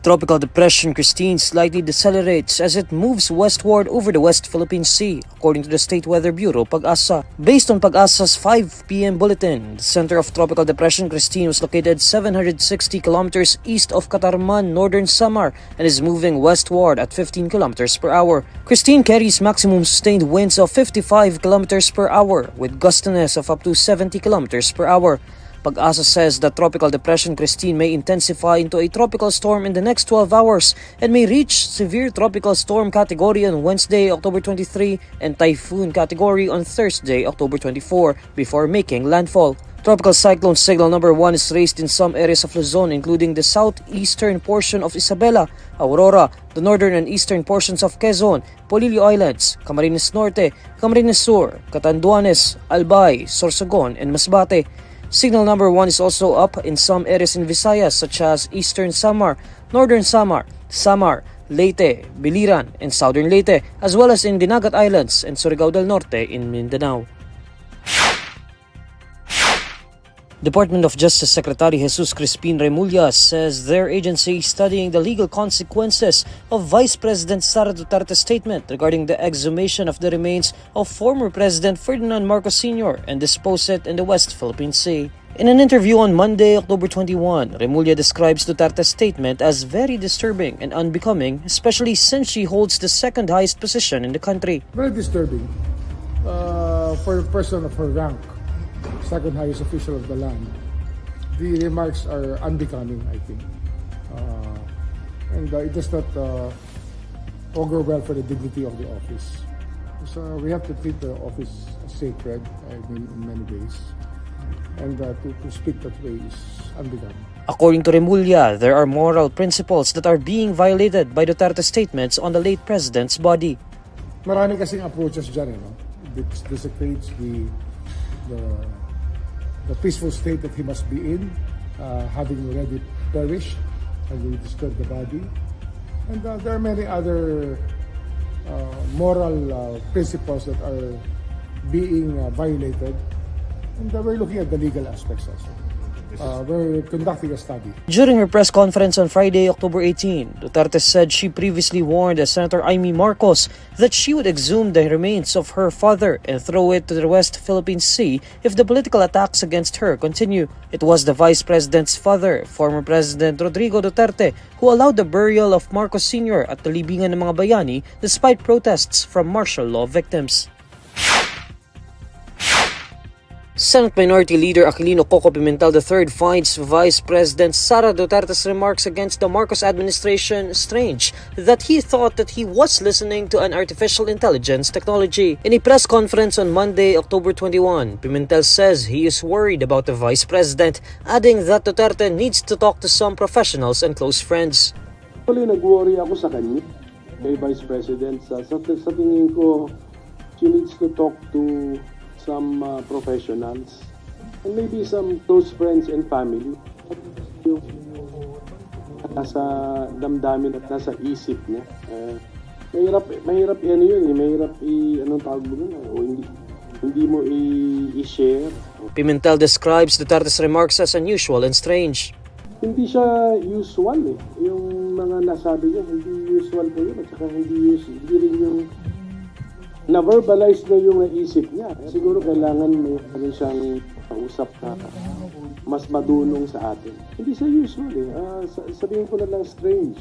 Tropical Depression Kristine slightly decelerates as it moves westward over the West Philippine Sea, according to the State Weather Bureau, Pag-asa. Based on Pag-asa's 5 p.m. bulletin, the center of Tropical Depression Kristine was located 760 kilometers east of Catarman, northern Samar, and is moving westward at 15 kilometers per hour. Kristine carries maximum sustained winds of 55 kilometers per hour, with gustiness of up to 70 kilometers per hour. Pag-asa says that Tropical Depression Kristine may intensify into a tropical storm in the next 12 hours and may reach severe tropical storm category on Wednesday, October 23, and typhoon category on Thursday, October 24, before making landfall. Tropical cyclone signal number 1 is raised in some areas of Luzon, including the southeastern portion of Isabela, Aurora, the northern and eastern portions of Quezon, Polillo Islands, Camarines Norte, Camarines Sur, Catanduanes, Albay, Sorsogon, and Masbate. Signal number 1 is also up in some areas in Visayas such as Eastern Samar, Northern Samar, Samar, Leyte, Biliran, and Southern Leyte, as well as in Dinagat Islands and Surigao del Norte in Mindanao. Department of Justice Secretary Jesus Crispin Remulla says their agency is studying the legal consequences of Vice President Sara Duterte's statement regarding the exhumation of the remains of former President Ferdinand Marcos Sr. and dispose it in the West Philippine Sea. In an interview on Monday, October 21, Remulla describes Duterte's statement as very disturbing and unbecoming, especially since she holds the second highest position in the country. Very disturbing for a person of her rank, second highest official of the land. The remarks are unbecoming, I think. And it does not augur well for the dignity of the office. So we have to treat the office sacred in many ways. And to speak that way is unbecoming. According to Remulla, there are moral principles that are being violated by Duterte's statements on the late president's body. Marami kasing approaches dyan, no? This desecrates the peaceful state that he must be in, having already perished, and we disturb the body. And there are many other moral principles that are being violated. And we're looking at the legal aspects also. We're conducting a study. During her press conference on Friday, October 18, Duterte said she previously warned Senator Amy Marcos that she would exhume the remains of her father and throw it to the West Philippine Sea if the political attacks against her continue. It was the Vice President's father, former President Rodrigo Duterte, who allowed the burial of Marcos Sr. at the libingan ng mga bayani despite protests from martial law victims. Senate Minority Leader Aquilino Coco Pimentel III finds Vice President Sara Duterte's remarks against the Marcos administration strange, that he thought that he was listening to an artificial intelligence technology. In a press conference on Monday, October 21, Pimentel says he is worried about the Vice President, adding that Duterte needs to talk to some professionals and close friends. Actually, nag-worry ako sa kanya, kay Vice President. Sa tingin ko, she needs to talk to some professionals and maybe some close friends and family. Nasa damdamin at nasa isip niya. Mahirap yan yun eh. Mahirap anong tawag mo nun? O hindi mo i-share. Pimentel describes Duterte's remarks as unusual and strange. Hindi siya usual eh. Yung mga nasabi niya, hindi usual po yun. At saka hindi rin yung na-verbalize na yung naisip niya. Siguro kailangan may siyang kausap na mas madunong sa atin. Hindi siya usual eh. Sabihin ko na lang strange.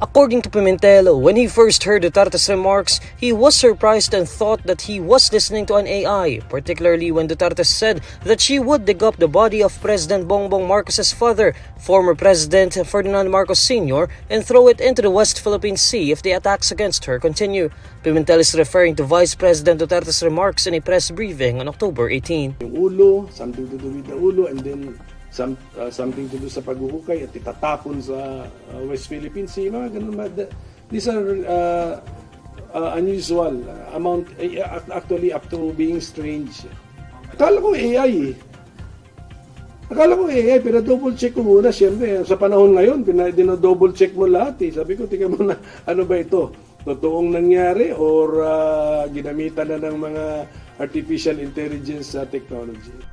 According to Pimentel, when he first heard Duterte's remarks, he was surprised and thought that he was listening to an AI, particularly when Duterte said that she would dig up the body of President Bongbong Marcos's father, former President Ferdinand Marcos Sr., and throw it into the West Philippine Sea if the attacks against her continue. Pimentel is referring to Vice President Duterte's remarks in a press briefing on October 18. Yung ulo, something to do with the ulo, and then something to do sa paghuhukay at itatapon sa West Philippine Sea. Mga ganun. These are unusual amount, actually up to being strange. Akala ko AI pero double check ko muna. Siyempre, sa panahon ngayon, dino-double check mo lahat eh. Sabi ko, tingnan mo na, ano ba ito? Totoong nangyari or ginamitan na ng mga artificial intelligence technology?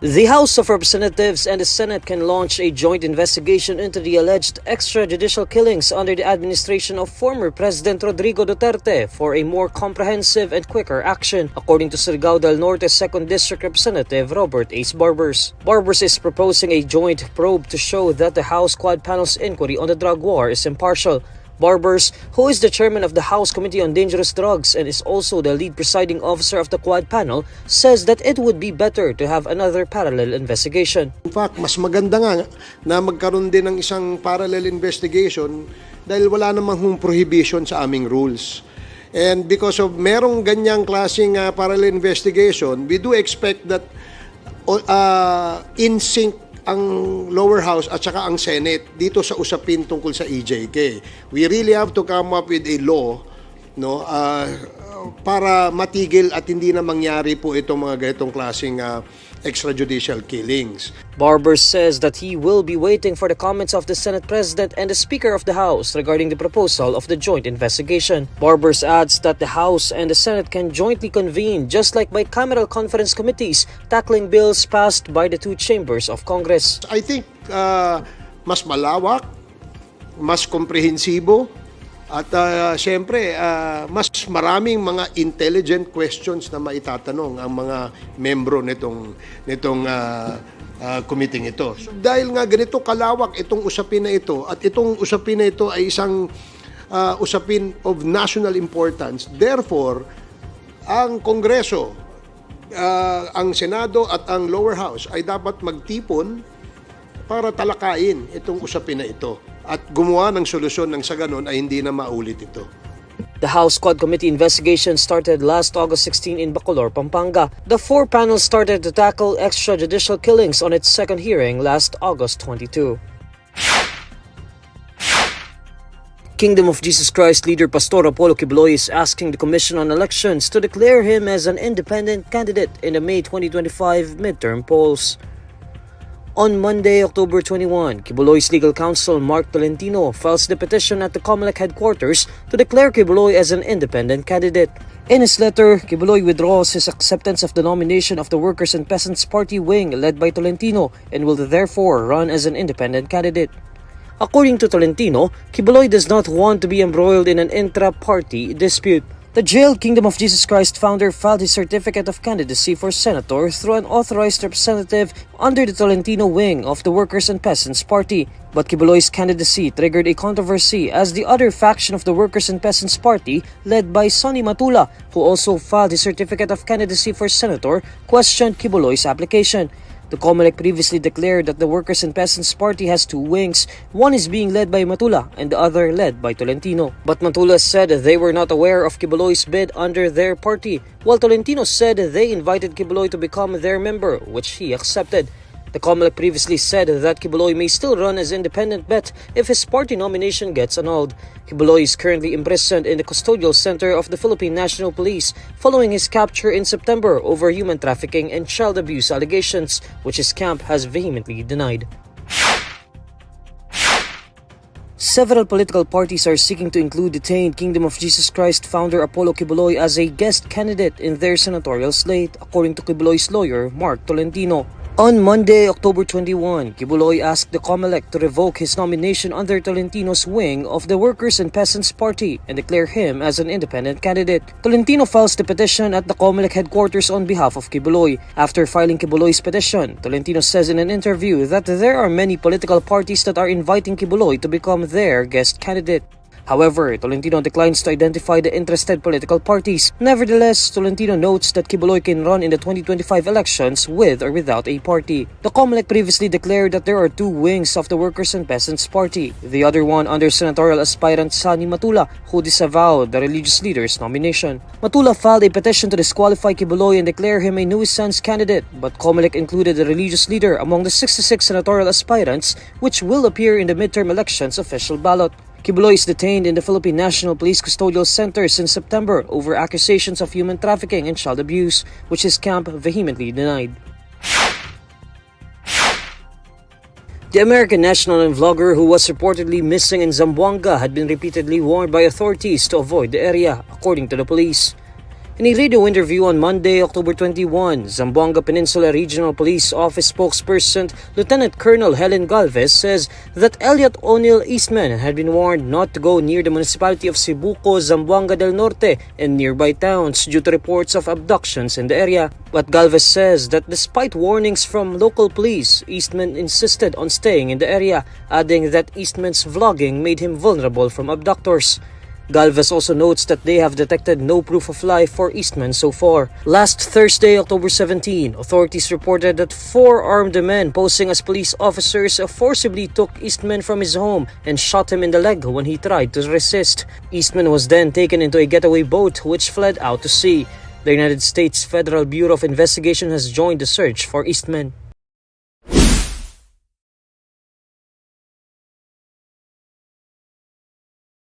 The House of Representatives and the Senate can launch a joint investigation into the alleged extrajudicial killings under the administration of former President Rodrigo Duterte for a more comprehensive and quicker action, according to Surigao del Norte 2nd District Representative Robert Ace Barbers. Barbers is proposing a joint probe to show that the House Quad Panel's inquiry on the drug war is impartial. Barbers, who is the chairman of the House Committee on Dangerous Drugs and is also the lead presiding officer of the Quad Panel, says that it would be better to have another parallel investigation. In fact, mas maganda nga na magkaroon din ng isang parallel investigation dahil wala namang prohibition sa aming rules. And because of merong ganyang klaseng parallel investigation, we do expect that in sync ang lower house at saka ang Senate dito sa usapin tungkol sa EJK. We really have to come up with a law, no, para matigil at hindi na mangyari po itong mga ganitong klaseng extrajudicial killings. Barbers says that he will be waiting for the comments of the Senate President and the Speaker of the House regarding the proposal of the joint investigation. Barbers adds that the House and the Senate can jointly convene just like bicameral conference committees tackling bills passed by the two chambers of Congress. I think mas malawak, mas komprehensibo, at siyempre, mas maraming mga intelligent questions na maitatanong ang mga membro nitong committee ito. So, dahil nga ganito kalawak itong usapin na ito at itong usapin na ito ay isang usapin of national importance, therefore, ang Kongreso, ang Senado at ang lower house ay dapat magtipon para talakayin itong usapin na ito at gumawa ng solusyon nang sa ganon ay hindi na maulit ito. The House Quad Committee investigation started last August 16 in Bacolor, Pampanga. The four panels started to tackle extrajudicial killings on its second hearing last August 22. Kingdom of Jesus Christ leader Pastor Apollo Quiboloy is asking the Commission on Elections to declare him as an independent candidate in the May 2025 midterm polls. On Monday, October 21, Quiboloy's legal counsel Mark Tolentino files the petition at the Comelec headquarters to declare Quiboloy as an independent candidate. In his letter, Quiboloy withdraws his acceptance of the nomination of the Workers and Peasants Party wing led by Tolentino and will therefore run as an independent candidate. According to Tolentino, Quiboloy does not want to be embroiled in an intra-party dispute. The jailed Kingdom of Jesus Christ founder filed his certificate of candidacy for senator through an authorized representative under the Tolentino wing of the Workers and Peasants Party. But Quiboloy's candidacy triggered a controversy as the other faction of the Workers and Peasants Party, led by Sonny Matula, who also filed his certificate of candidacy for senator, questioned Quiboloy's application. The Comelec previously declared that the Workers and Peasants Party has two wings. One is being led by Matula and the other led by Tolentino. But Matula said they were not aware of Quiboloy's bid under their party, while Tolentino said they invited Quiboloy to become their member, which he accepted. The Comelec previously said that Quiboloy may still run as independent bet if his party nomination gets annulled. Quiboloy is currently imprisoned in the custodial center of the Philippine National Police following his capture in September over human trafficking and child abuse allegations, which his camp has vehemently denied. Several political parties are seeking to include detained Kingdom of Jesus Christ founder Apollo Quiboloy as a guest candidate in their senatorial slate, according to Quiboloy's lawyer, Mark Tolentino. On Monday, October 21, Quiboloy asked the Comelec to revoke his nomination under Tolentino's wing of the Workers and Peasants Party and declare him as an independent candidate. Tolentino files the petition at the Comelec headquarters on behalf of Quiboloy. After filing Quiboloy's petition, Tolentino says in an interview that there are many political parties that are inviting Quiboloy to become their guest candidate. However, Tolentino declines to identify the interested political parties. Nevertheless, Tolentino notes that Quiboloy can run in the 2025 elections with or without a party. The Comelec previously declared that there are two wings of the Workers and Peasants Party, the other one under senatorial aspirant Sonny Matula, who disavowed the religious leader's nomination. Matula filed a petition to disqualify Quiboloy and declare him a nuisance candidate, but Comelec included the religious leader among the 66 senatorial aspirants which will appear in the midterm elections official ballot. Quiboloy is detained in the Philippine National Police Custodial Center since September over accusations of human trafficking and child abuse, which his camp vehemently denied. The American national and vlogger who was reportedly missing in Zamboanga had been repeatedly warned by authorities to avoid the area, according to the police. In a radio interview on Monday, October 21, Zamboanga Peninsula Regional Police Office spokesperson Lieutenant Colonel Helen Galvez says that Elliot ONeal Eastman had been warned not to go near the municipality of Cebuco, Zamboanga del Norte, and nearby towns due to reports of abductions in the area. But Galvez says that despite warnings from local police, Eastman insisted on staying in the area, adding that Eastman's vlogging made him vulnerable from abductors. Galvez also notes that they have detected no proof of life for Eastman so far. Last Thursday, October 17, authorities reported that 4 armed men posing as police officers forcibly took Eastman from his home and shot him in the leg when he tried to resist. Eastman was then taken into a getaway boat which fled out to sea. The United States Federal Bureau of Investigation has joined the search for Eastman.